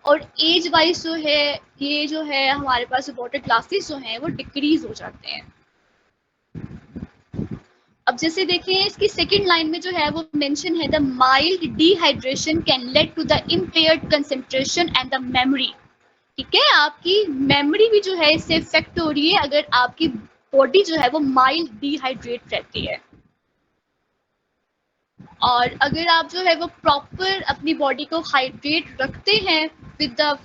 और age wise जो है ये जो है हमारे पास वाटर ग्लासेस जो हैं वो डिक्रीज हो जाते हैं। अब जैसे देखें इसकी सेकंड लाइन में जो है वो मेंशन है, the mild dehydration can lead to the impaired concentration and the memory. ठीक है, आपकी मेमोरी भी जो है इससे इफेक्ट हो रही है अगर आपकी बॉडी जो है वो माइल्ड डिहाइड्रेट रहती है। और अगर आप जो है वो प्रॉपर अपनी बॉडी को हाइड्रेट रखते हैं with the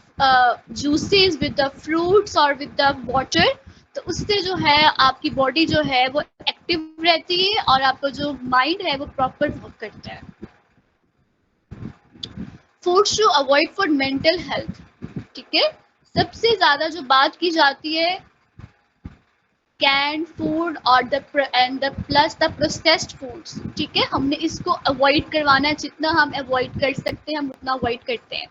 juices, with the fruits और विद द वाटर, तो उससे जो है आपकी बॉडी जो है वो एक्टिव रहती है और आपका जो माइंड है वो प्रॉपर वर्क करता है। Foods to avoid for mental health. ठीक है, सबसे ज्यादा जो बात की जाती है कैन फूड और the plus the processed foods. ठीक है, हमने इसको अवॉइड करवाना है, जितना हम अवॉइड कर सकते हैं हम उतना अवॉइड करते हैं।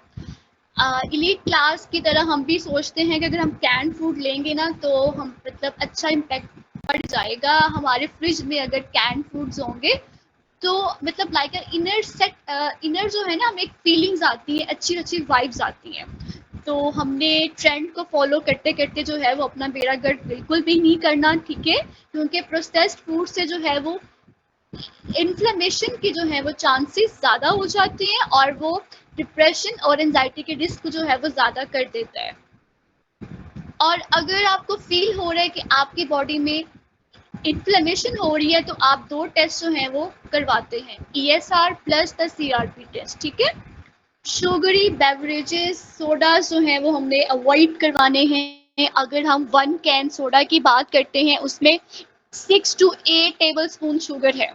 इलीट क्लास की तरह हम भी सोचते हैं कि अगर हम कैन फूड लेंगे ना तो हम मतलब अच्छा इम्पैक्ट पड़ जाएगा हमारे फ्रिज में अगर कैन फूड्स होंगे, तो मतलब लाइक इनर जो है ना हमें एक फीलिंग्स आती है, अच्छी अच्छी वाइब्स आती हैं। तो हमने ट्रेंड को फॉलो करते करते जो है वो अपना बेड़ा गर्क बिल्कुल भी नहीं करना। ठीक है, क्योंकि प्रोसेस्ड फूड से जो है वो इन्फ्लेमेशन की जो है वो चांसेस ज़्यादा हो जाती हैं और वो डिप्रेशन और एंजाइटी के रिस्क जो है वो ज़्यादा कर देता है। और अगर आपको फील हो रहा है कि आपकी बॉडी में इन्फ्लेमेशन हो रही है तो आप 2 टेस्ट जो हैं वो करवाते हैं, ESR plus the CRP test. ठीक है, शुगरी बेवरेजेस सोडास जो हैं वो हमने अवॉइड करवाने हैं। अगर हम 1 कैन सोडा की बात करते हैं उसमें 6 to 8 टेबल स्पून शुगर है।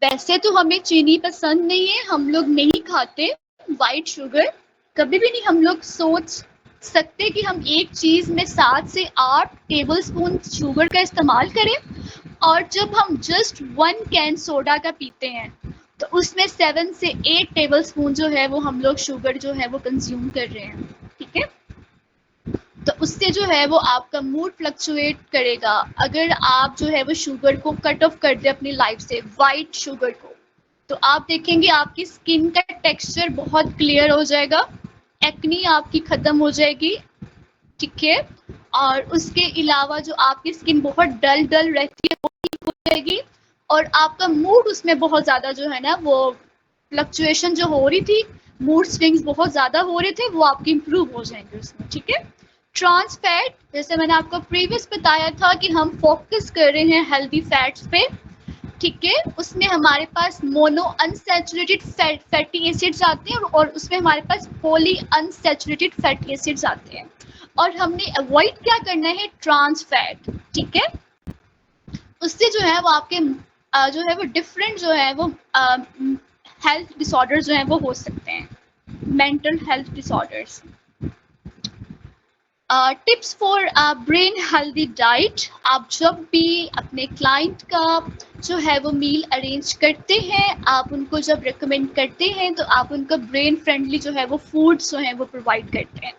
वैसे तो हमें चीनी पसंद नहीं है, हम लोग नहीं खाते वाइट शुगर, कभी भी नहीं हम लोग सोच सकते कि हम एक चीज़ में 7 से 8 टेबल स्पून शुगर का इस्तेमाल करें। और जब हम जस्ट 1 कैन सोडा का पीते हैं तो उसमें 7 से 8 टेबल स्पून जो है वो हम लोग शुगर जो है वो कंज्यूम कर रहे हैं। ठीक है, तो उससे जो है वो आपका मूड फ्लक्चुएट करेगा। अगर आप जो है वो शुगर को कट ऑफ कर दे अपनी लाइफ से, वाइट शुगर को, तो आप देखेंगे आपकी स्किन का टेक्सचर बहुत क्लियर हो जाएगा, एक्नी आपकी खत्म हो जाएगी। ठीक है, और उसके अलावा जो आपकी स्किन बहुत डल डल रहती है वो ठीक हो जाएगी और आपका मूड उसमें बहुत ज़्यादा जो है ना वो फ्लक्चुएशन जो हो रही थी, मूड स्विंग्स बहुत ज़्यादा हो रहे थे, वो आपके इम्प्रूव हो जाएंगे उसमें। ठीक है, ट्रांस फैट, जैसे मैंने आपको प्रीवियस बताया था कि हम फोकस कर रहे हैं हेल्दी फैट्स पे। ठीक है, उसमें हमारे पास मोनो अनसैचुरेटेड फैटी एसिड्स आते हैं और उसमें हमारे पास पॉली अनसैचुरेटेड फैटी एसिड्स आते हैं। और हमने अवॉइड क्या करना है, ट्रांस फैट। ठीक है, उससे जो है वो आपके जो है वो डिफरेंट जो है वो हेल्थ डिसऑर्डर जो है वो हो सकते हैं, mental health disorders. Tips for brain healthy diet. आप जब भी अपने क्लाइंट का जो है वो मील अरेंज करते हैं, आप उनको जब रिकमेंड करते हैं तो आप उनको ब्रेन फ्रेंडली जो है वो फूड्स जो है वो प्रोवाइड करते हैं।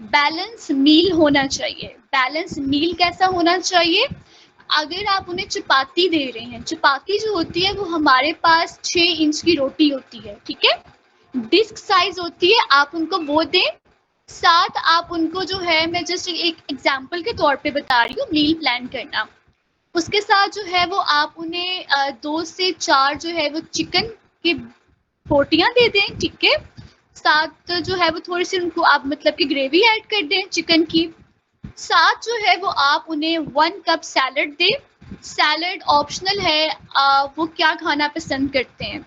बैलेंस मील होना चाहिए। बैलेंस मील कैसा होना चाहिए, अगर आप उन्हें चपाती दे रहे हैं, चपाती जो होती है वो हमारे पास 6 इंच की रोटी होती है। ठीक है, डिस्क साइज होती है, आप उनको वो दें। साथ आप उनको जो है, मैं जस्ट एक एग्जांपल के तौर पे बता रही हूँ मील प्लान करना, उसके साथ जो है वो आप उन्हें 2 से 4 जो है वो चिकन की बोटियां दे दें। ठीक है, साथ जो है वो थोड़ी सी उनको आप मतलब कि ग्रेवी ऐड कर दें चिकन की। साथ जो है वो आप उन्हें 1 कप सैलड दें। सैलड ऑप्शनल है, वो क्या खाना पसंद करते हैं।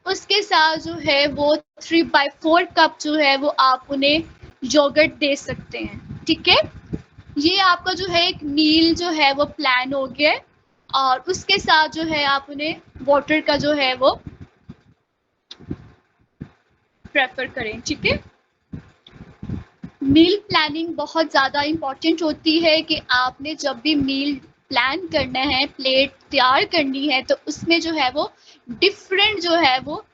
उसके साथ जो है वो 3/4 कप जो है वो आप उन्हें योगर्ट दे सकते हैं। ठीक है, ये आपका जो है एक मील जो है वो प्लान हो गया है। और उसके साथ जो है आप उन्हें वाटर का जो है वो प्रेफर करें। ठीक है, मील प्लानिंग बहुत ज़्यादा इम्पॉर्टेंट होती है कि आपने जब भी मील प्लान करना है, प्लेट तैयार करनी है, तो उसमें जो है वो डिफरेंट जो है वो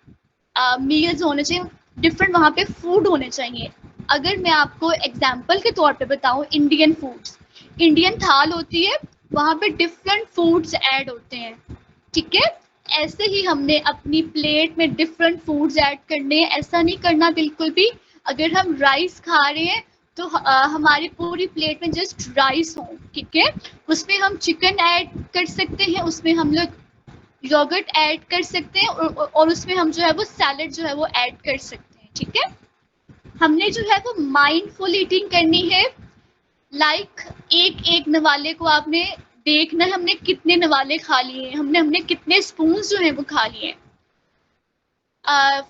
मील्स होने चाहिए, डिफरेंट वहाँ पे फूड होने चाहिए। अगर मैं आपको एग्जांपल के तौर पे बताऊँ, इंडियन फूड्स, इंडियन थाल होती है, वहाँ पे डिफरेंट फूड्स ऐड होते हैं। ठीक है, ऐसे ही हमने अपनी प्लेट में डिफरेंट फूड्स ऐड करने हैं, ऐसा नहीं करना बिल्कुल भी अगर हम राइस खा रहे हैं तो हमारी पूरी प्लेट में जस्ट राइस हो, ठीक है। उसमें हम चिकन ऐड कर सकते हैं, उसमें हम लोग योगर्ट ऐड कर सकते हैं और उसमें हम जो है वो सैलड जो है वो ऐड कर सकते हैं, ठीक है। हमने जो है वो माइंडफुल ईटिंग करनी है। लाइक एक एक नवाले को आपने देखना है, हमने कितने नवाले खा लिए हैं, हमने हमने कितने स्पून जो है वो खा लिए हैं।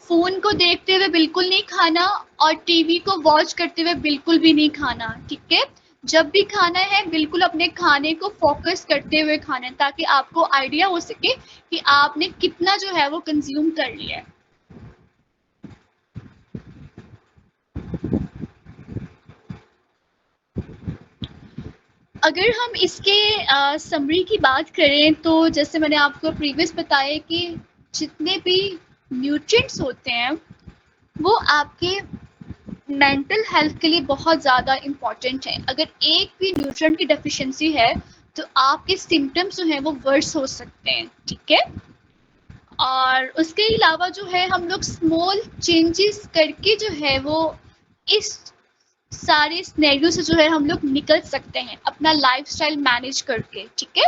फोन को देखते हुए बिल्कुल नहीं खाना और टीवी को वॉच करते हुए बिल्कुल भी नहीं खाना, ठीक है। जब भी खाना है बिल्कुल अपने खाने को फोकस करते हुए खाना है, ताकि आपको आइडिया हो सके कि आपने कितना जो है वो कंज्यूम कर लिया है। अगर हम इसके समरी की बात करें तो जैसे मैंने आपको प्रीवियस बताया कि जितने भी न्यूट्रिएंट्स होते हैं वो आपके मेंटल हेल्थ के लिए बहुत ज़्यादा इम्पॉर्टेंट है। अगर एक भी न्यूट्रिएंट की डेफिशिएंसी है तो आपके सिम्टम्स जो हैं वो वर्स हो सकते हैं, ठीक है। और उसके अलावा जो है हम लोग स्मॉल चेंजेस करके जो है वो इस सारे सिनेरियो से जो है हम लोग निकल सकते हैं अपना लाइफस्टाइल मैनेज करके, ठीक है।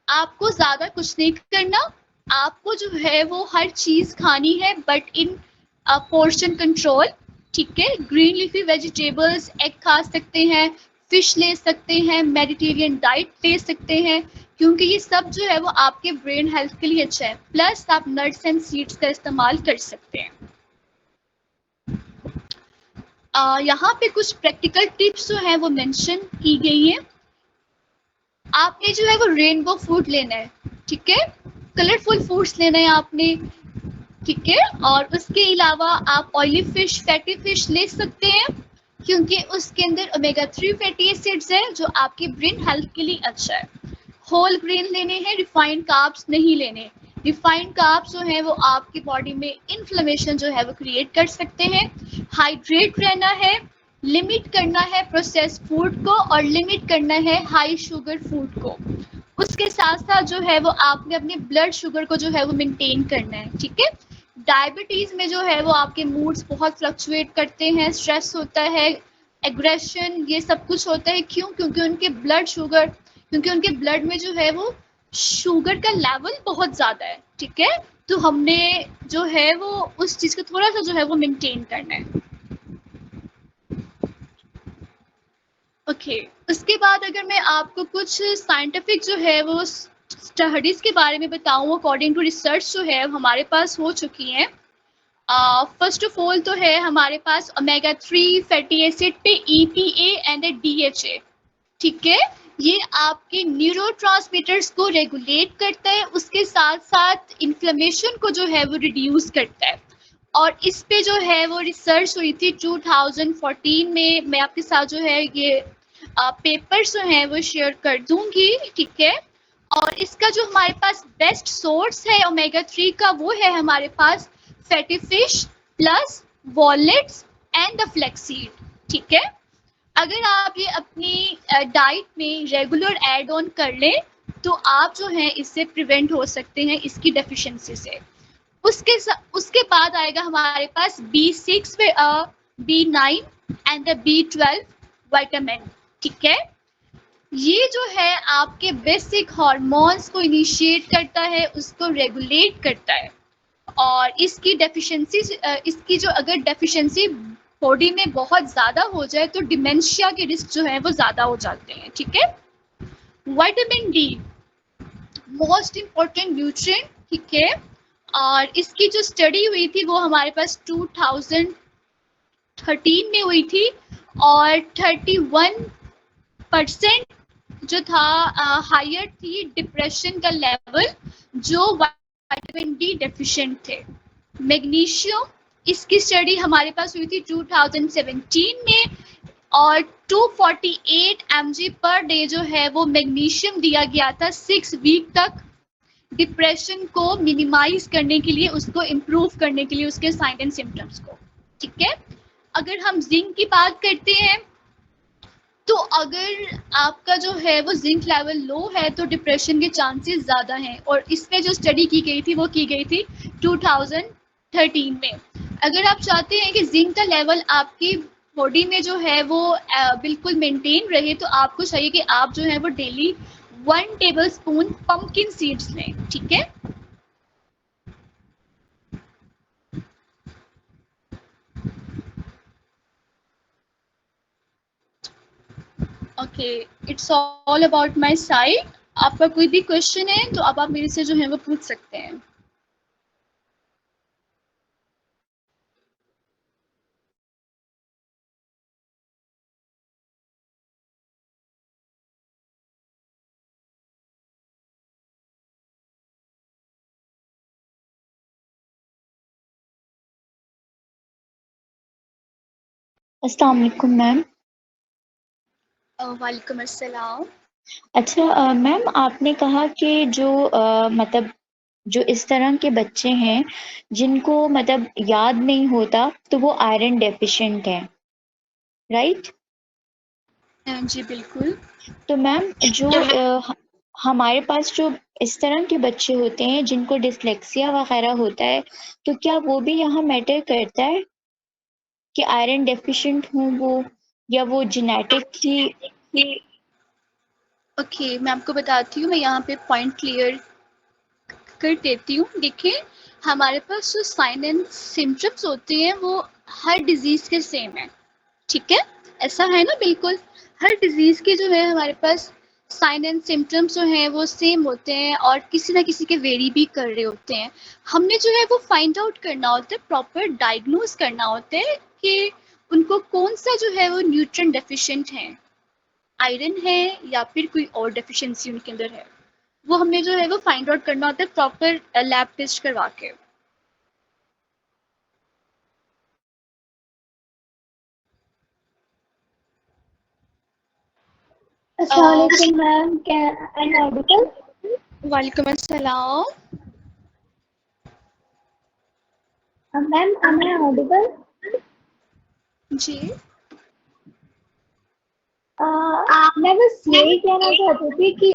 आपको ज़्यादा कुछ नहीं करना, आपको जो है वो हर चीज़ खानी है बट इन पोर्शन कंट्रोल, ठीक है। ग्रीन लीफी वेजिटेबल्स, एग खा सकते हैं, फिश ले सकते हैं, मेडिटेरियन डाइट ले सकते हैं, क्योंकि ये सब जो है वो आपके ब्रेन हेल्थ के लिए अच्छा है। प्लस आप नट्स एंड सीड्स का इस्तेमाल कर सकते हैं। यहाँ पे कुछ प्रैक्टिकल टिप्स जो है वो मेंशन की गई है। आपने जो है वो रेनबो फूड लेना है, ठीक है। कलरफुल फूड्स लेना है आपने, ठीक है। और उसके अलावा आप ऑयली फिश, फैटी फिश ले सकते हैं, क्योंकि उसके अंदर ओमेगा 3 फैटी एसिड्स है जो आपकी ब्रेन हेल्थ के लिए अच्छा है। होल ग्रेन लेने हैं, रिफाइंड कार्ब्स नहीं लेने। रिफाइंड कार्ब्स जो है वो आपकी बॉडी में इन्फ्लेमेशन जो है वो क्रिएट कर सकते हैं। हाइड्रेट रहना है, लिमिट करना है प्रोसेस्ड फूड को और लिमिट करना है हाई शुगर फूड को। उसके साथ साथ जो है वो आपने अपने ब्लड शुगर को जो है वो मेंटेन करना है, ठीक है। डायबिटीज में जो है वो आपके मूड्स बहुत फ्लक्चुएट करते हैं, स्ट्रेस होता है, एग्रेशन, ये सब कुछ होता है। क्यों? क्योंकि उनके ब्लड में जो है वो शुगर का लेवल बहुत ज़्यादा है, ठीक है। तो हमने जो है वो उस चीज़ को थोड़ा सा जो है वो मेंटेन करना है। ओके, उसके बाद अगर मैं आपको कुछ साइंटिफिक जो है वो स्टडीज़ के बारे में बताऊँ, अकॉर्डिंग टू रिसर्च जो है हमारे पास हो चुकी हैं। फर्स्ट ऑफ ऑल तो है हमारे पास ओमेगा 3 फैटी एसिड पे EPA एंड DHA, ठीक है। ये आपके न्यूरोट्रांसमीटर्स को रेगुलेट करता है, उसके साथ साथ इन्फ्लेमेशन को जो है वो रिड्यूस करता है। और इस पे जो है वो रिसर्च हुई थी 2014 में। मैं आपके साथ जो है ये पेपर्स जो हैं वो शेयर कर दूंगी, ठीक है। और इसका जो हमारे पास बेस्ट सोर्स है ओमेगा 3 का वो है हमारे पास fatty fish plus walnuts and the flaxseed, ठीक है। अगर आप ये अपनी डाइट में रेगुलर ऐड ऑन कर लें तो आप जो हैं इससे प्रिवेंट हो सकते हैं इसकी डेफिशिएंसी से। उसके बाद आएगा हमारे पास B6 B9 and the B12 vitamin, ठीक है। ये जो है आपके बेसिक हार्मोन्स को इनिशिएट करता है, उसको रेगुलेट करता है। और इसकी जो अगर डेफिशिएंसी बॉडी में बहुत ज़्यादा हो जाए तो डिमेंशिया के रिस्क जो है वो ज़्यादा हो जाते हैं, ठीक है। Vitamin D most important nutrient, ठीक है। और इसकी जो स्टडी हुई थी वो हमारे पास 2013 में हुई थी और 31% जो था हायर थी डिप्रेशन का लेवल जो विटामिन डी डेफिशिएंट थे। मैग्नीशियम, इसकी स्टडी हमारे पास हुई थी 2017 में और 248 mg पर डे जो है वो मैग्नीशियम दिया गया था 6 वीक तक, डिप्रेशन को मिनिमाइज करने के लिए, उसको इम्प्रूव करने के लिए, उसके साइन एंड सिम्टम्स को, ठीक है। अगर हम जिंक की बात करते हैं तो अगर आपका जो है वो जिंक लेवल लो है तो डिप्रेशन के चांसेस ज़्यादा हैं। और इस पे जो स्टडी की गई थी वो की गई थी 2013 में। अगर आप चाहते हैं कि जिंक का लेवल आपकी बॉडी में जो है वो बिल्कुल मेंटेन रहे, तो आपको चाहिए कि आप जो है वो daily 1 table spoon pumpkin seeds लें, ठीक है। Okay, it's all about my side. आपका कोई भी क्वेश्चन है तो अब आप मेरे से जो है वो पूछ सकते हैं। अस्सलाम वालेकुम मैम। वालेकुम अस्सलाम। अच्छा मैम आपने कहा कि जो मतलब जो इस तरह के बच्चे हैं जिनको मतलब याद नहीं होता तो वो आयरन डेफिशिएंट हैं, राइट? जी बिल्कुल। तो मैम जो हमारे पास जो इस तरह के बच्चे होते हैं जिनको डिसलेक्सिया वगैरह होता है, तो क्या वो भी यहाँ मैटर करता है कि आयरन डेफिशिएंट हों वो, या वो जेनेटिकली? ओके, मैं आपको बताती हूँ, मैं यहाँ पे पॉइंट क्लियर कर देती हूँ। देखिए, हमारे पास जो साइन एंड सिम्टम्स होते हैं वो हर डिजीज़ के सेम है, ठीक है? ऐसा है ना, बिल्कुल। हर डिजीज़ के जो है हमारे पास साइन एंड सिम्टम्स जो हैं वो सेम होते हैं और किसी ना किसी के वेरी भी कर रहे होते हैं। हमने जो है वो फाइंड आउट करना होता है, प्रॉपर डायग्नोज करना होता है कि उनको कौन-सा जो है वो न्यूट्रिएंट डेफिशिएंट है, आयरन है या फिर कोई और डेफिशिएंसी उनके अंदर है। वो हमें जो है वो फाइंड आउट करना होता है प्रॉपर लैब टेस्ट करवा के। Assalamu alaikum ma'am, can I'm audible? वालेकुम अस्सलाम। Ma'am, am I audible? जी। मैं बस यही कहना चाहती थी कि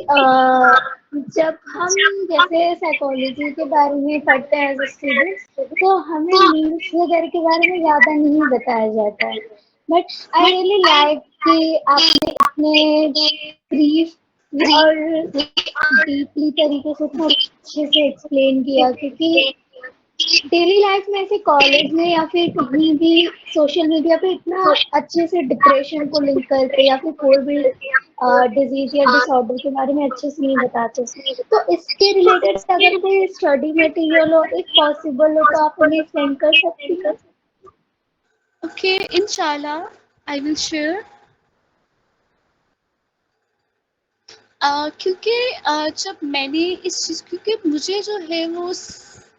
जब हम जैसे साइकोलॉजी के बारे में पढ़ते हैं एज स्टूडेंट्स, तो हमें मीम्स वगैरह के बारे में ज़्यादा नहीं बताया जाता है। बट आई रियली लाइक कि आपने इतने ब्रीफ और डीपली तरीके से इतना अच्छे से एक्सप्लेन किया, क्योंकि डेली लाइफ में ऐसे कॉलेज में या फिर कहीं भी सोशल मीडिया पे इतना अच्छे से डिप्रेशन को लिंक करके या फिर कोई भी डिजीज या डिसऑर्डर के बारे में अच्छे से नहीं बताते। तो इसके रिलेटेड अगर कोई स्टडी मटेरियल हो, इफ पॉसिबल हो, तो आप हमें सेंड कर सकती हैं। ओके, इंशाल्लाह आई विल शेयर। क्योंकि जब मैंने इस चीज़, क्योंकि मुझे जो है वो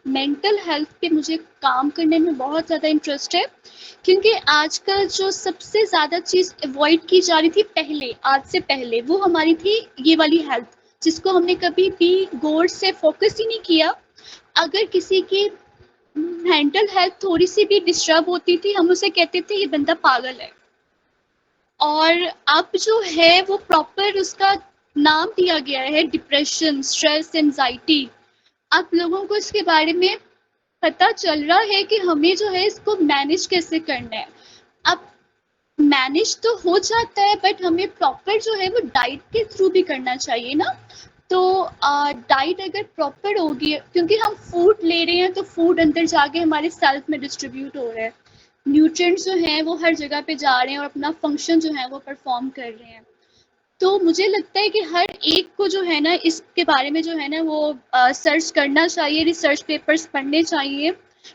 मेंटल हेल्थ पे मुझे काम करने में बहुत ज़्यादा इंटरेस्ट है। क्योंकि आजकल जो सबसे ज़्यादा चीज़ अवॉइड की जा रही थी पहले, आज से पहले, वो हमारी थी ये वाली हेल्थ, जिसको हमने कभी भी गौर से फोकस ही नहीं किया। अगर किसी की मेंटल हेल्थ थोड़ी सी भी डिस्टर्ब होती थी, हम उसे कहते थे ये बंदा पागल है। और अब जो है वो प्रॉपर उसका नाम दिया गया है, डिप्रेशन, स्ट्रेस, एंजाइटी। अब लोगों को इसके बारे में पता चल रहा है कि हमें जो है इसको मैनेज कैसे करना है। अब मैनेज तो हो जाता है, बट हमें प्रॉपर जो है वो डाइट के थ्रू भी करना चाहिए ना। तो डाइट अगर प्रॉपर होगी, क्योंकि हम फूड ले रहे हैं तो फूड अंदर जाके हमारे सेल्फ में डिस्ट्रीब्यूट हो रहा है, न्यूट्रिएंट्स जो हैं वो हर जगह पे जा रहे हैं और अपना फंक्शन जो है वो परफॉर्म कर रहे हैं। तो मुझे लगता है कि हर एक को जो है ना इसके बारे में जो है ना वो सर्च करना चाहिए, रिसर्च पेपर्स पढ़ने चाहिए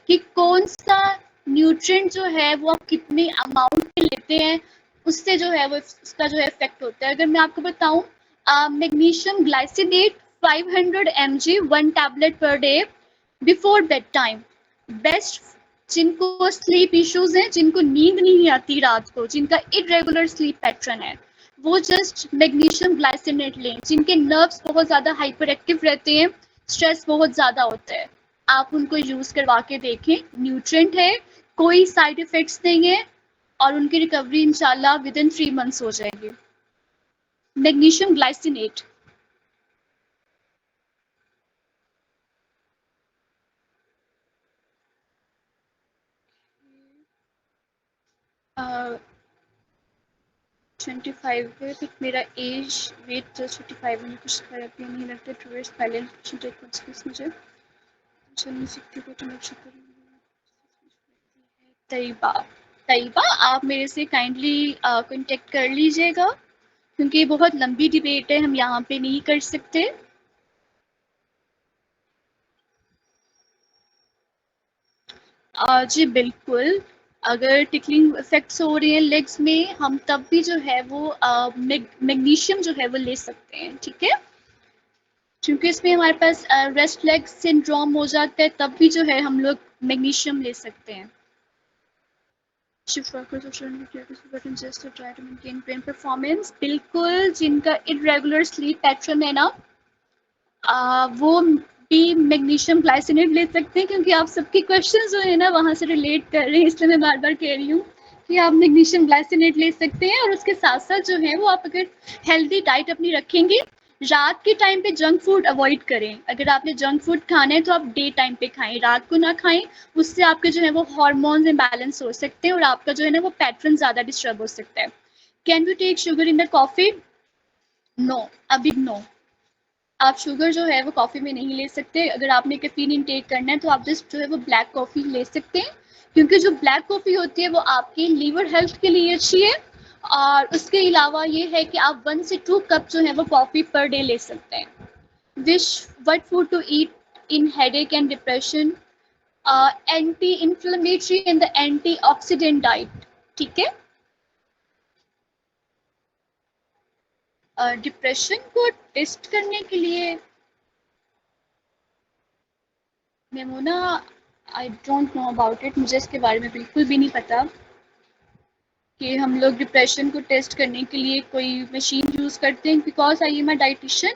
कि कौन सा न्यूट्रिएंट जो है वो आप कितने अमाउंट में लेते हैं, उससे जो है वो उसका जो है इफेक्ट होता है। अगर मैं आपको बताऊं, magnesium glycinate 500 mg 1 tablet per day before bed time, best. जिनको स्लीप इश्यूज हैं, जिनको नींद नहीं आती रात को, जिनका इरेगुलर स्लीप पैटर्न है, वो जस्ट मैग्नीशियम ग्लाइसिनेट लें। जिनके नर्व्स बहुत ज़्यादा हाइपर एक्टिव रहते हैं, स्ट्रेस बहुत ज़्यादा होता है, आप उनको यूज़ करवा के देखें। न्यूट्रिएंट है, कोई साइड इफ़ेक्ट्स नहीं है और उनकी रिकवरी इंशाल्लाह विद इन 3 मंथ्स हो जाएगी। Magnesium glycinate. 25 है, बट मेरा एज वेट जस्ट 25 है, मुझे कुछ फर्क भी नहीं लगता। टूवर्ड्स बैलेंस टेक मुझे चल नहीं सकती को तो तैयबा। तैयबा आप मेरे से काइंडली कांटेक्ट कर लीजिएगा, क्योंकि ये बहुत लंबी डिबेट है, हम यहाँ पे नहीं कर सकते। जी बिल्कुल, अगर टिकलिंग इफेक्ट्स हो रही हैं लेग्स में, हम तब भी जो है वो मैग्नीशियम जो है वो ले सकते हैं, ठीक है। क्योंकि इसमें हमारे पास रेस्ट लेग सिंड्रोम हो जाता है, तब भी जो है हम लोग मैग्नीशियम ले सकते हैं। Shift workers just try to maintain brain performance, बिल्कुल जिनका इरेगुलर स्लीप पैटर्न है ना, वो भी मैग्नीशियम ग्लाइसिनेट ले सकते हैं, क्योंकि आप सबके क्वेश्चंस जो है ना वहाँ से रिलेट कर रहे हैं, इसलिए मैं बार बार कह रही हूँ कि आप मैग्नीशियम ग्लाइसिनेट ले सकते हैं। और उसके साथ साथ जो है वो आप अगर हेल्दी डाइट अपनी रखेंगे, रात के टाइम पे जंक फूड अवॉइड करें। अगर आपने जंक फूड खाना है तो आप डे टाइम पे खाएं, रात को ना खाएं, उससे आपके जो है वो हार्मोन्स इम्बैलेंस हो सकते हैं और आपका जो है ना वो पैटर्न ज़्यादा डिस्टर्ब हो सकता है। Can you take sugar in the coffee? No, अभी नो, आप शुगर जो है वो कॉफ़ी में नहीं ले सकते। अगर आपने कैफीन इनटेक करना है तो आप जस्ट जो है वो ब्लैक कॉफ़ी ले सकते हैं, क्योंकि जो ब्लैक कॉफ़ी होती है वो आपकी लीवर हेल्थ के लिए अच्छी है। और उसके अलावा ये है कि आप 1 से 2 कप जो है वो कॉफ़ी पर डे ले सकते हैं। Wish what food to eat in headache and depression? Anti inflammatory and the anti antioxidant, diet है। डिप्रेशन को टेस्ट करने के लिए मेमोना, I don't know about it, मुझे इसके बारे में बिल्कुल भी नहीं पता कि हम लोग डिप्रेशन को टेस्ट करने के लिए कोई मशीन यूज़ करते हैं। Because I am a dietitian,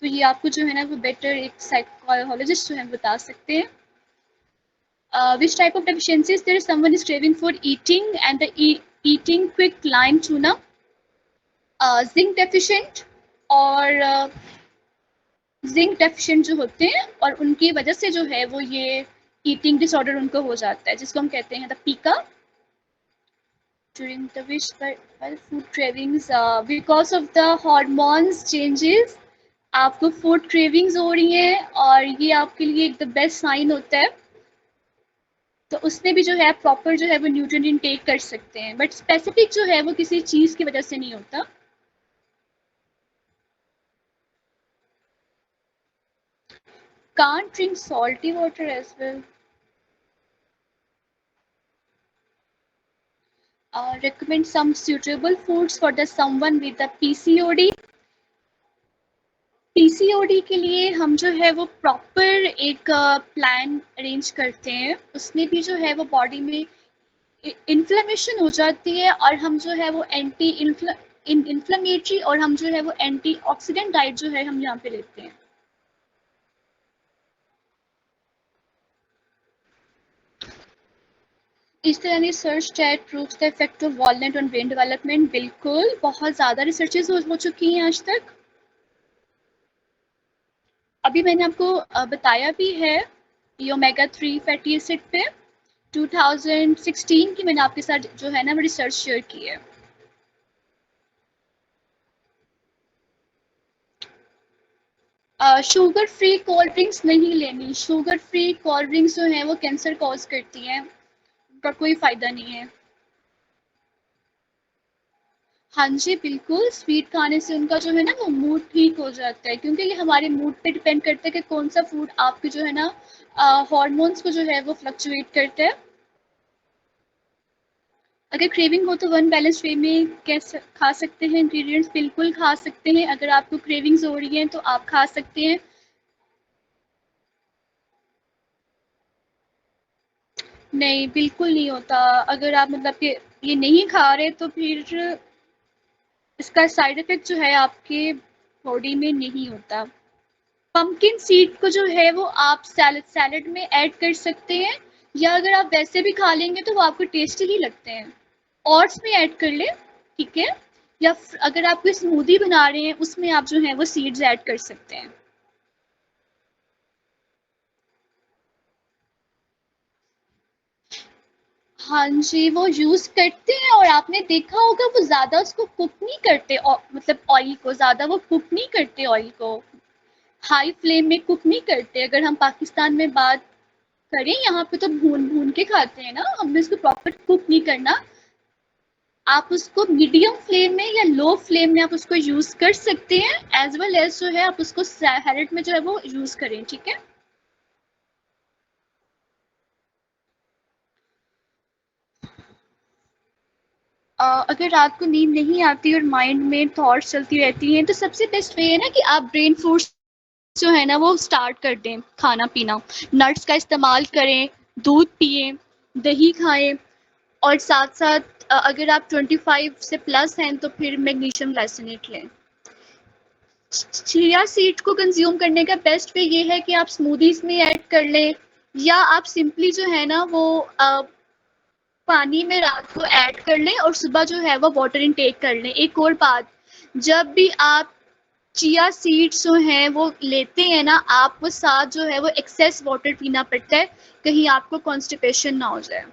तो ये आपको जो है ना वो बेटर एक साइकोलॉजिस्ट जो है बता सकते हैं। Which type of deficiencies there is someone is craving for eating and the eating quick lime tuna, zinc deficient और जिंक डेफिशिएंट जो होते हैं, और उनकी वजह से जो है वो ये ईटिंग डिसऑर्डर उनको हो जाता है, जिसको हम कहते हैं द पीका। During the wish by food cravings, because of the hormones changes, आपको फूड क्रेविंग्स हो रही हैं और ये आपके लिए एक द बेस्ट साइन होता है। तो उसमें भी जो है प्रॉपर जो है वो न्यूट्रिएंट इनटेक कर सकते हैं, बट स्पेसिफिक जो है वो किसी चीज़ की वजह से नहीं होता। Can't drink salty water as well. Recommend some suitable foods for the someone with the PCOD. PCOD के लिए हम जो है वो प्रॉपर एक प्लान अरेंज करते हैं, उसमें भी जो है वो बॉडी में इन्फ्लेमेशन हो जाती है, और हम जो है वो एंटी इन्फ्लेमेटरी और हम जो है वो एंटी ऑक्सीडेंट डाइट जो है हम यहाँ पे लेते हैं। इस तरह research that proves the effect of walnut on brain development, बिल्कुल बहुत ज़्यादा रिसर्चेज हो चुकी हैं आज तक। अभी मैंने आपको बताया भी है ये ओमेगा 3 फैटी एसिड पे 2016 की मैंने आपके साथ जो है ना वो रिसर्च शेयर की है। शुगर फ्री कोल्ड ड्रिंक्स नहीं लेनी, शुगर फ्री कोल्ड ड्रिंक्स जो हैं वो कैंसर कॉज करती हैं, उनका कोई फ़ायदा नहीं है। हाँ जी बिल्कुल, स्वीट खाने से उनका जो है ना वो मूड ठीक हो जाता है, क्योंकि ये हमारे मूड पे डिपेंड करता है कि कौन सा फूड आपके जो है ना हॉर्मोन्स को जो है वो फ्लक्चुएट करता है। अगर क्रेविंग हो तो वन बैलेंस वे में कैसे खा सकते हैं इंग्रेडिएंट्स, बिल्कुल खा सकते हैं। अगर आपको क्रेविंग्स हो रही हैं तो आप खा सकते हैं। नहीं, बिल्कुल नहीं होता। अगर आप मतलब कि ये नहीं खा रहे तो फिर इसका साइड इफ़ेक्ट जो है आपके बॉडी में नहीं होता। पंपकिन सीड को जो है वो आप सैलेड में ऐड कर सकते हैं, या अगर आप वैसे भी खा लेंगे तो वो आपको टेस्टी ही लगते हैं। ओट्स में ऐड कर लें, ठीक है, या अगर आप कोई स्मूदी बना रहे हैं उसमें आप जो है वो सीड्स ऐड कर सकते हैं। हाँ जी, वो यूज़ करते हैं और आपने देखा होगा वो ज़्यादा उसको कुक नहीं करते मतलब ऑयल को ज़्यादा वो कुक नहीं करते ऑयल को, हाई फ्लेम में कुक नहीं करते। अगर हम पाकिस्तान में बात करें यहाँ पे तो भून-भून के खाते हैं ना, हमें इसको प्रॉपर कुक नहीं करना। आप उसको मीडियम फ्लेम में या लो फ्लेम में आप उसको यूज़ कर सकते हैं, एज़ वेल एज़ जो है आप उसको सैलेड में जो है वो यूज़ करें, ठीक है? अगर रात को नींद नहीं आती और माइंड में थॉट्स चलती रहती हैं तो सबसे बेस्ट वे है ना कि आप ब्रेन फ्रूट्स जो है ना वो स्टार्ट कर दें खाना पीना, नट्स का इस्तेमाल करें, दूध पिए, दही खाएं और साथ साथ अगर आप 25 से प्लस हैं तो फिर मैग्नीशियम लाइसिनेट लें। चिया सीड को कंज्यूम करने का बेस्ट वे ये है कि आप स्मूदीज में ऐड कर लें या आप सिंपली जो है ना वो पानी में रात को ऐड कर लें और सुबह जो है वो वाटर इनटेक कर लें। एक और बात, जब भी आप चिया सीड्स जो हैं वो लेते हैं ना, आप वो साथ जो है वो एक्सेस वाटर पीना पड़ता है, कहीं आपको कॉन्स्टिपेशन ना हो जाए।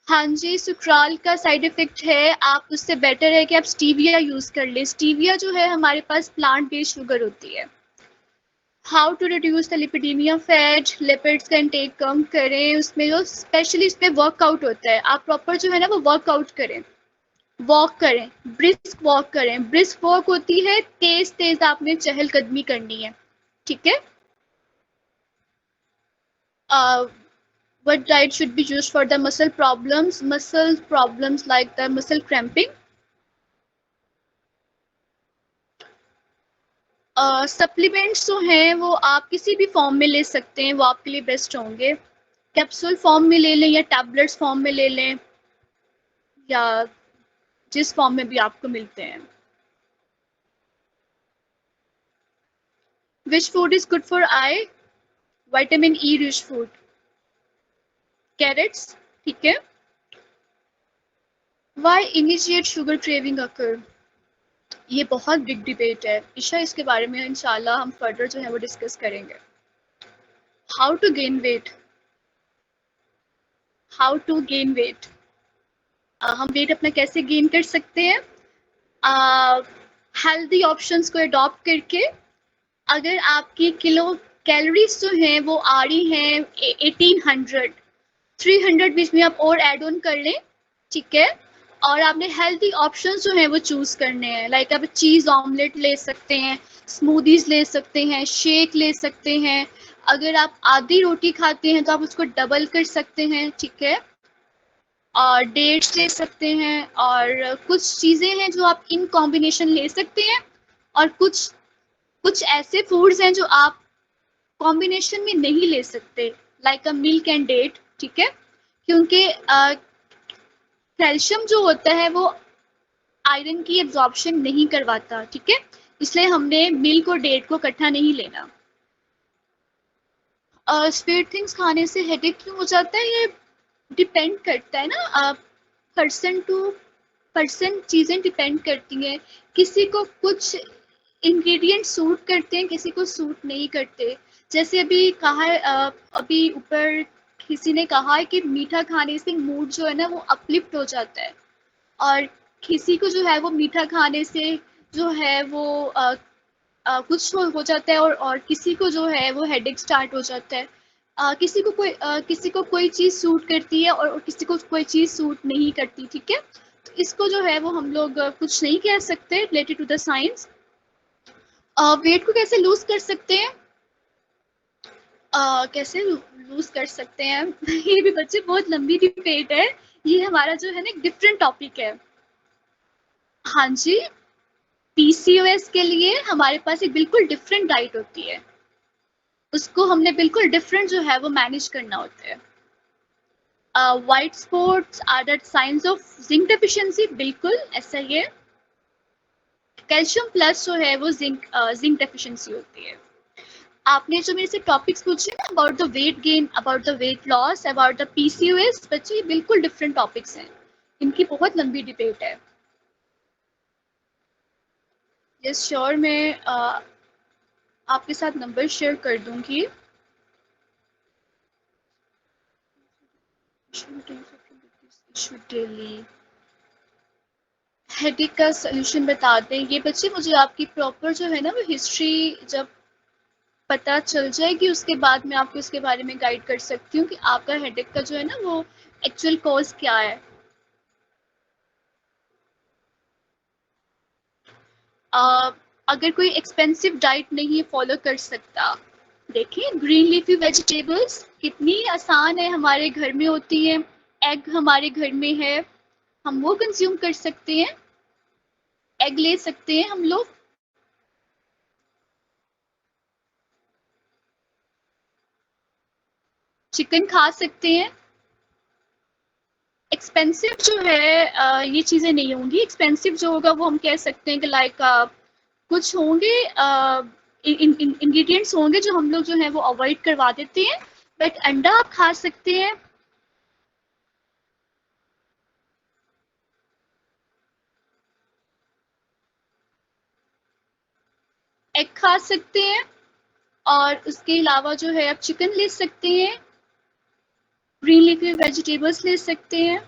हाँ जी, सुक्राल का साइड इफ़ेक्ट है, आप उससे बेटर है कि आप स्टीविया यूज़ कर लें। स्टीविया जो है हमारे पास प्लांट बेस्ड शुगर होती है। How to reduce the lipidemia fat, lipids का इंटेक कम करें, उसमें जो स्पेशली इसमें वर्कआउट होता है, आप प्रॉपर जो है ना वो वर्कआउट करें, वॉक करें, ब्रिस्क वॉक करें। ब्रिस्क वॉक होती है तेज तेज आपने चहलकदमी करनी है, ठीक है? What diet should be used for the muscle problems like the muscle cramping? Supplements जो हैं वो आप किसी भी फॉर्म में ले सकते हैं, वो आपके लिए बेस्ट होंगे। कैप्सूल फॉर्म में ले लें या टैबलेट्स फॉर्म में ले लें या जिस फॉर्म में भी आपको मिलते हैं। Which food is good for eye? Vitamin E rich food, carrots, ठीक है। Why initiate sugar craving occur? ये बहुत बिग डिबेट है ईशा, इसके बारे में इंशाल्लाह हम फर्दर जो है वो डिस्कस करेंगे। How to gain weight? How to gain weight, हम वेट अपना कैसे गेन कर सकते हैं? हेल्दी ऑप्शंस को अडॉप्ट करके। अगर आपकी किलो कैलोरीज जो हैं वो आ रही हैं 1800, 300 बीच में आप और ऐड ऑन कर लें, ठीक है। और आपने हेल्दी ऑप्शंस जो हैं वो चूज़ करने हैं, लाइक आप चीज़ ऑमलेट ले सकते हैं, स्मूदीज ले सकते हैं, शेक ले सकते हैं। अगर आप आधी रोटी खाते हैं तो आप उसको डबल कर सकते हैं, ठीक है। और डेट्स ले सकते हैं और कुछ चीज़ें हैं जो आप इन कॉम्बिनेशन ले सकते हैं और कुछ कुछ ऐसे फूड्स हैं जो आप कॉम्बिनेशन में नहीं ले सकते, like a milk and date, ठीक है। क्योंकि कैल्शियम जो होता है वो आयरन की एब्जॉर्प्शन नहीं करवाता, ठीक है। इसलिए हमने मिल्क और डेट को इकट्ठा नहीं लेना। स्वीट थिंग्स खाने से हेडेक क्यों हो जाता है, ये डिपेंड करता है ना, पर्सन टू पर्सन चीज़ें डिपेंड करती हैं। किसी को कुछ इंग्रेडिएंट सूट करते हैं, किसी को सूट नहीं करते। जैसे अभी कहा है, अभी ऊपर किसी ने कहा है कि मीठा खाने से मूड जो है ना वो अपलिफ्ट हो जाता है और किसी को जो है वो मीठा खाने से जो है वो कुछ हो जाता है और किसी को जो है वो हेडेक स्टार्ट हो जाता है। किसी को कोई चीज़ सूट करती है और किसी को कोई चीज़ सूट नहीं करती, ठीक है। तो इसको जो है वो हम लोग कुछ नहीं कह सकते related to the science. Weight को कैसे लूज कर सकते हैं? कैसे लूज कर सकते हैं ये भी बच्चे बहुत लंबी डिबेट है, ये हमारा जो है ना एक डिफरेंट टॉपिक है। हाँ जी, पीसीओएस के लिए हमारे पास एक बिल्कुल डिफरेंट डाइट होती है, उसको हमने बिल्कुल डिफरेंट जो है वो मैनेज करना होता है। White spots are that signs of zinc deficiency, बिल्कुल ऐसा ही है। कैल्शियम प्लस जो है वो जिंक डेफिशिएंसी होती है। आपने जो मेरे से टॉपिक्स पूछे ना, about the weight gain, about the weight loss, about the PCOS, बच्चे ये बिल्कुल डिफरेंट टॉपिक्स हैं, इनकी बहुत लंबी डिबेट है। यस श्योर, मैं आपके साथ नंबर शेयर कर दूंगी। इशू डेली हेडेक का सोल्यूशन बताते हैं ये बच्चे। मुझे आपकी प्रॉपर जो है ना वो हिस्ट्री जब पता चल जाएगी उसके बाद मैं आपको इसके बारे में गाइड कर सकती हूँ कि आपका हेडेक का जो है ना वो एक्चुअल कॉज क्या है। अगर कोई एक्सपेंसिव डाइट नहीं फॉलो कर सकता, देखिए ग्रीन लीफी वेजिटेबल्स कितनी आसान है, हमारे घर में होती है। एग हमारे घर में है, हम वो कंज्यूम कर सकते हैं। एग ले सकते हैं हम लोग। चिकन खा सकते हैं। एक्सपेंसिव जो है ये चीज़ें नहीं होंगी। एक्सपेंसिव जो होगा वो हम कह सकते हैं कि लाइक कुछ होंगे इंग्रेडिएंट्स होंगे जो हम लोग जो है वो अवॉइड करवा देते हैं। बट अंडा आप खा सकते हैं। एग खा सकते हैं और उसके अलावा जो है आप चिकन ले सकते हैं। ग्रीन लीफी वेजिटेबल्स ले सकते हैं।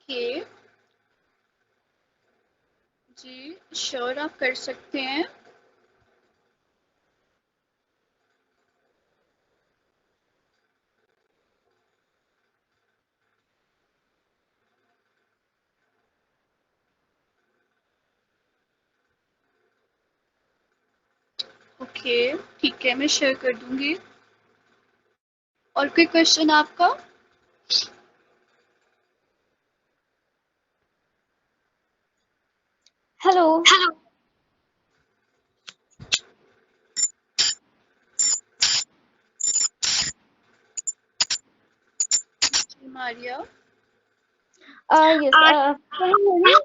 ओके जी श्योर आप कर सकते हैं। ओके ठीक है मैं शेयर कर दूंगी। और कोई क्वेश्चन आपका? Hello. Maria. Yes, can you hear me?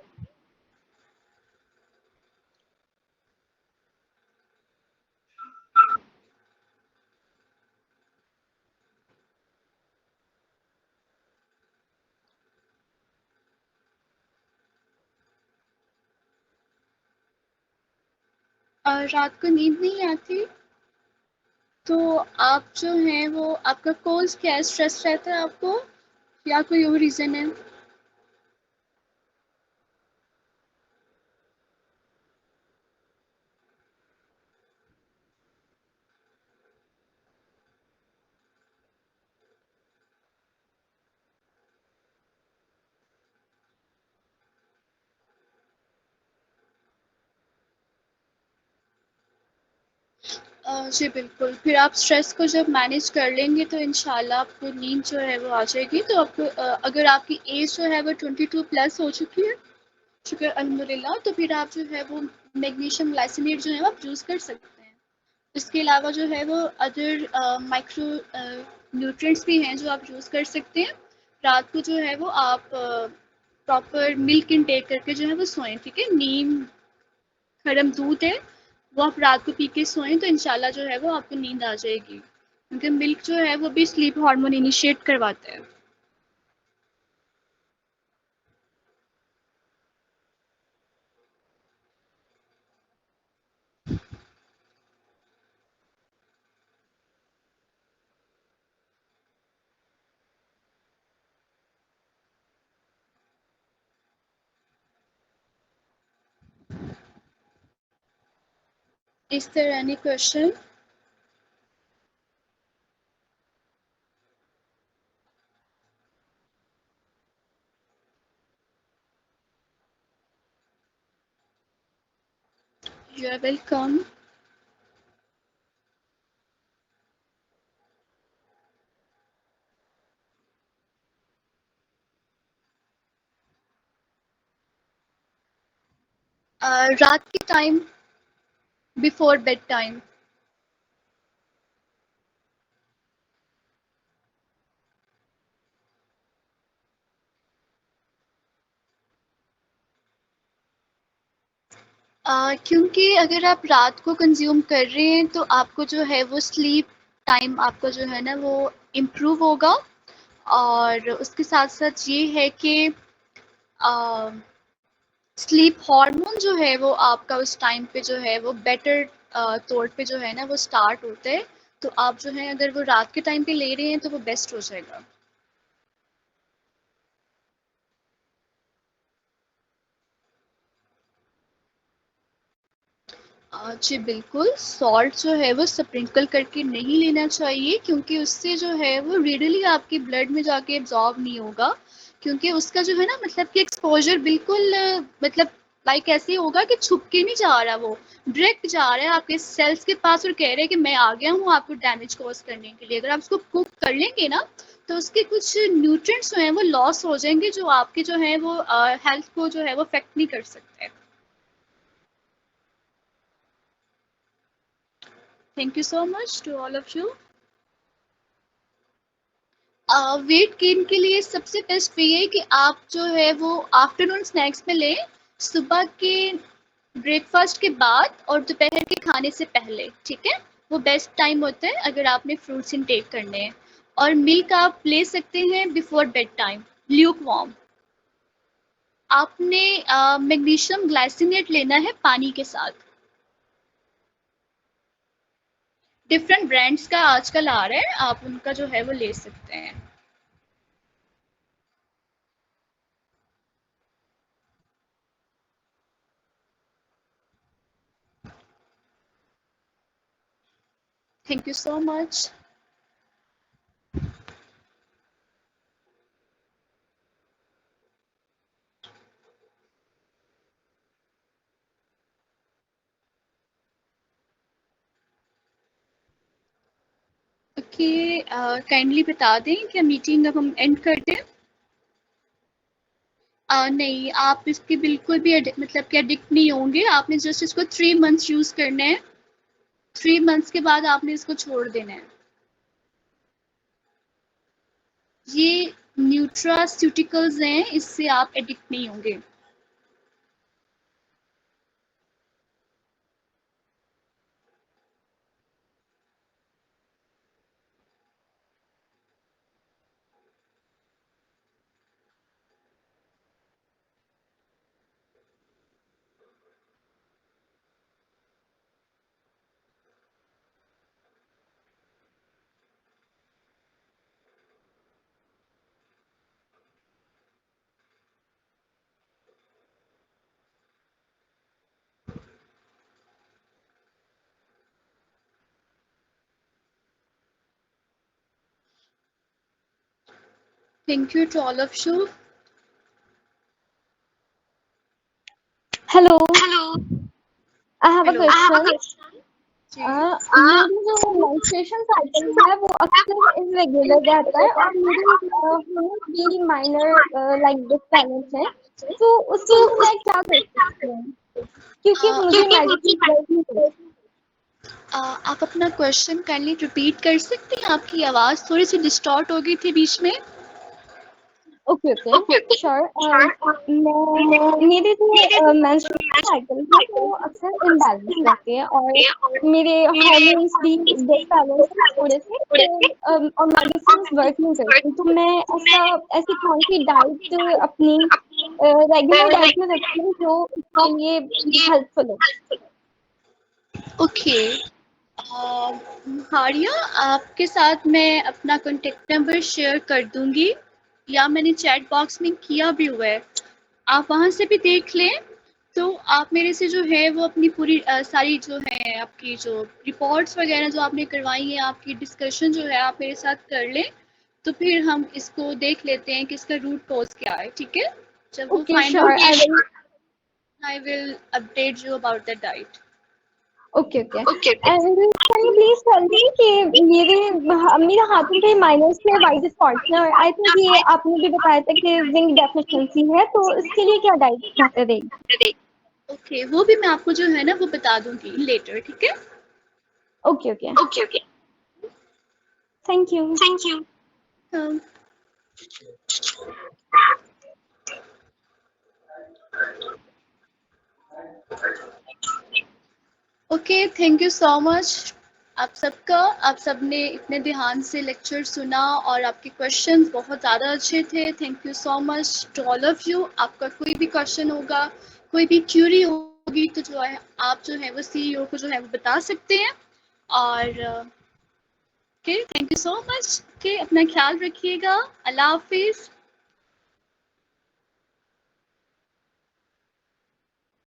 रात को नींद नहीं आती तो आप जो हैं वो आपका कॉज क्या है? स्ट्रेस रहता है आपको या कोई और रीज़न है? जी बिल्कुल। फिर आप स्ट्रेस को जब मैनेज कर लेंगे तो इंशाल्लाह आपको नींद जो है वो आ जाएगी। तो आपको अगर आपकी एज जो है वो 22 प्लस हो चुकी है, शुक्र अल्हम्दुलिल्लाह, तो फिर आप जो है वो मैग्नीशियम ग्लाइसिनेट जो है वो आप यूज़ कर सकते हैं। इसके अलावा जो है वो अदर माइक्रो न्यूट्रिएंट्स भी हैं जो आप यूज़ कर सकते हैं। रात को जो है वो आप प्रॉपर मिल्क इनटेक करके जो है वो सोएं, ठीक है? नीम गर्म दूध है वो आप रात को पी के सोएं तो इंशाल्लाह जो है वो आपको नींद आ जाएगी, क्योंकि मिल्क जो है वो भी स्लीप हार्मोन इनिशिएट करवाता है। इस तरह any question? You are welcome. रात के टाइम बिफोर बेड टाइम। क्योंकि अगर आप रात को कंज्यूम कर रहे हैं तो आपको जो है वो स्लीप टाइम आपका जो है ना वो इम्प्रूव होगा। और उसके साथ साथ ये है कि स्लीप हार्मोन जो है वो आपका उस टाइम पे जो है वो बेटर तौर पे जो है ना वो स्टार्ट होता है। तो आप जो है अगर वो रात के टाइम पे ले रहे हैं तो वो बेस्ट हो जाएगा। जी बिल्कुल, सॉल्ट जो है वो स्प्रिंकल करके नहीं लेना चाहिए क्योंकि उससे जो है वो रेडिली आपके ब्लड में जाके एब्जॉर्ब नहीं होगा। क्योंकि उसका जो है ना मतलब कि एक्सपोज़र बिल्कुल मतलब लाइक ऐसे होगा कि छुप के नहीं जा रहा वो, डायरेक्ट जा रहा है आपके सेल्स के पास और कह रहा है कि मैं आ गया हूँ आपको डैमेज कॉज़ करने के लिए। अगर आप उसको कुक कर लेंगे ना, तो उसके कुछ न्यूट्रिएंट्स जो हैं वो लॉस हो जाएँगे जो आपके जो हैं वो हेल्थ को जो है वो अफ़ेक्ट नहीं कर सकते। Thank you so much to all of you. Weight gain के लिए सबसे बेस्ट ये है कि आप जो है वो आफ्टरनून स्नैक्स में लें, सुबह के ब्रेकफास्ट के बाद और दोपहर के खाने से पहले, ठीक है? वो बेस्ट टाइम होता है अगर आपने फ्रूट्स इनटेक करने हैं। और मिल्क आप ले सकते हैं before bed time, Luke warm. आपने मैग्नीशियम ग्लाइसिनेट लेना है पानी के साथ। डिफरेंट ब्रांड्स का आजकल आ रहा है, आप उनका जो है वो ले सकते हैं। Thank you so much. Okay, kindly बता दें क्या मीटिंग अब हम एंड कर दें? नहीं, आप इसके बिल्कुल भी मतलब कि एडिक्ट नहीं होंगे। आपने जस्ट इसको 3 मंथ्स यूज़ करना है। 3 मंथ्स के बाद आपने इसको छोड़ देना है। ये न्यूट्रास्यूटिकल्स हैं, इससे आप एडिक्ट नहीं होंगे। Thank you to all of you. Hello, I have a hello. question. जी। मेरी जो menstruation cycle है वो अक्सर irregular रहता है और मेरी hormones भी minor like disbalance है। तो उसके लिए मैं क्या कर सकती हूँ? क्योंकि मुझे medicine work नहीं करती। आप अपना क्वेश्चन काइंडली रिपीट कर सकती हैं? आपकी आवाज़ थोड़ी सी डिस्टॉर्ट हो गई थी बीच में। Okay sure. मेरे जो menstruation cycle है वो अक्सर इम्बैलेंस रहते हैं और मेरे हार्मोन्स भी डिसबैलेंस हैं थोड़े से तो और मेडिसिन वर्क नहीं करती तो मैं ऐसी कौन सी डाइट अपनी रेगुलर डाइट में रखती हूँ जो इसके लिए हेल्पफुल हो। ओके, हारिया, आपके साथ मैं अपना कॉन्टेक्ट नंबर शेयर कर दूंगी या मैंने चैट बॉक्स में किया भी हुआ है, आप वहाँ से भी देख लें। तो आप मेरे से जो है वो अपनी पूरी सारी जो है आपकी जो रिपोर्ट्स वगैरह जो आपने करवाई हैं, आपकी डिस्कशन जो है आप मेरे साथ कर लें। तो फिर हम इसको देख लेते हैं कि इसका रूट कॉज क्या है, ठीक है? जब वो okay find sure out I will update you about the diet. Okay and can you please tell me कि मेरे हाथों पे माइनस में वाइट स्पॉट्स हैं और आई थिंक ये आपने भी बताया था कि जिंक डेफिशिएंसी है तो इसके लिए क्या डाइट बेहतर रहेगी। ओके, वो भी मैं आपको जो है ना वो बता दूंगी लेटर, ठीक है? Okay thank you. Um, okay, thank you so much आप सबका। आप सबने इतने ध्यान से लेक्चर सुना और आपके क्वेश्चंस बहुत ज़्यादा अच्छे थे। Thank you so much to all of you. आपका कोई भी क्वेश्चन होगा, कोई भी क्यूरी होगी तो जो है आप जो है वो सीईओ को जो है वो बता सकते हैं। और okay, thank you so much. Okay, अपना ख्याल रखिएगा। अल्लाह हाफिज़।